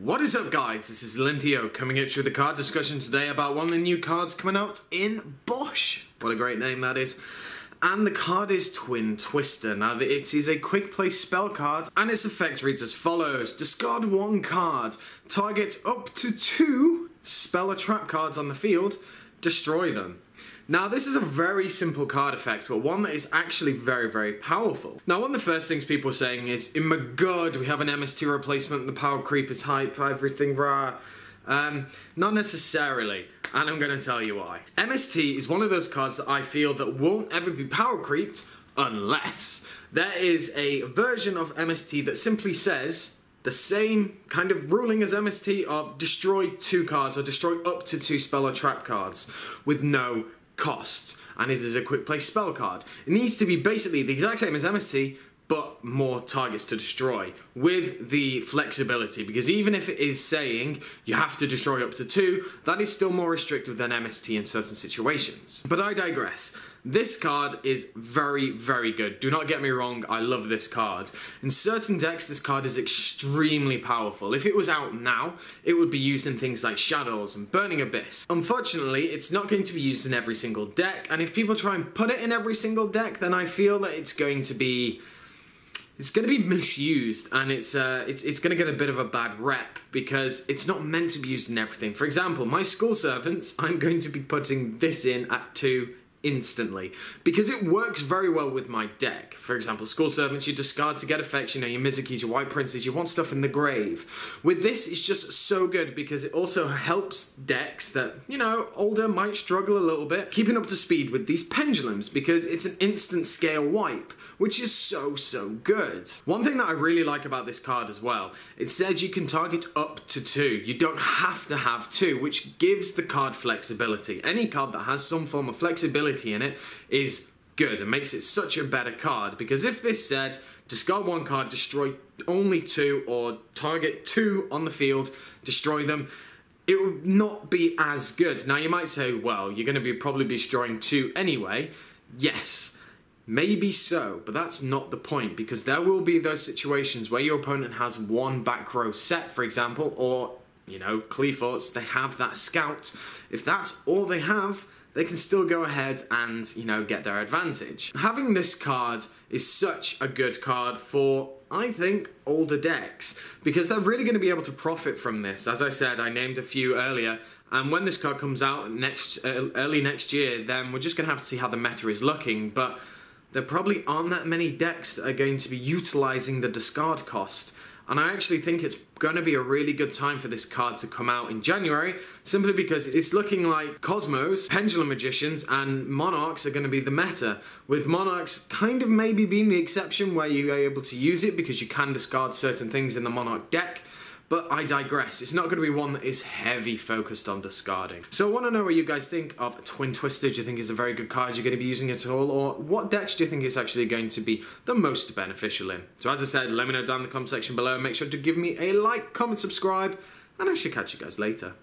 What is up, guys? This is Linthio coming at you with a card discussion today about one of the new cards coming out in Bush. What a great name that is. And the card is Twin Twister. Now, it is a quick play spell card, and its effect reads as follows. Discard one card, target up to 2 spell or trap cards on the field, destroy them. Now, this is a very simple card effect, but one that is actually very, very powerful. Now, one of the first things people are saying is, oh my god, we have an MST replacement, the power creep is hype, everything rah. Not necessarily, and I'm going to tell you why. MST is one of those cards that I feel that won't ever be power creeped unless there is a version of MST that simply says the same kind of ruling as MST of destroy 2 cards or destroy up to 2 spell or trap cards with no cost, and it is a quick play spell card. It needs to be basically the exact same as MST, but more targets to destroy, with the flexibility, because even if it is saying you have to destroy up to 2, that is still more restrictive than MST in certain situations. But I digress. This card is very, very good. Do not get me wrong, I love this card. In certain decks, this card is extremely powerful. If it was out now, it would be used in things like Shadows and Burning Abyss. Unfortunately, it's not going to be used in every single deck, and if people try and put it in every single deck, then I feel that it's going to be misused, and it's going to get a bit of a bad rep because it's not meant to be used in everything. For example, my School Servants, I'm going to be putting this in at 2 instantly because it works very well with my deck. For example, School Servants, you discard to get effects, you know, your Mizukis, your White Princes, you want stuff in the grave. With this, it's just so good because it also helps decks that, you know, older might struggle a little bit, keeping up to speed with these pendulums because it's an instant scale wipe, which is so good. One thing that I really like about this card as well, it says you can target up to 2. You don't have to have 2, which gives the card flexibility. Any card that has some form of flexibility in it is good and makes it such a better card, because if this said discard 1 card, destroy only 2, or target 2 on the field, destroy them, it would not be as good. Now you might say, well, you're going to probably be destroying 2 anyway. Yes. Maybe so, but that's not the point, because there will be those situations where your opponent has 1 back row set, for example, or, you know, Cleaforts, they have that scout. If that's all they have, they can still go ahead and, you know, get their advantage. Having this card is such a good card for, I think, older decks, because they're really going to be able to profit from this. As I said, I named a few earlier, and when this card comes out early next year, then we're just going to have to see how the meta is looking, but there probably aren't that many decks that are going to be utilising the discard cost. And I actually think it's going to be a really good time for this card to come out in January, simply because it's looking like Cosmos, Pendulum Magicians, and Monarchs are going to be the meta, with Monarchs kind of maybe being the exception where you are able to use it because you can discard certain things in the Monarch deck. But I digress. It's not going to be one that is heavy focused on discarding. So I want to know what you guys think of Twin Twister. Do you think it's a very good card? You're going to be using it at all? Or what decks do you think it's actually going to be the most beneficial in? So as I said, let me know down in the comment section below. Make sure to give me a like, comment, subscribe, and I shall catch you guys later.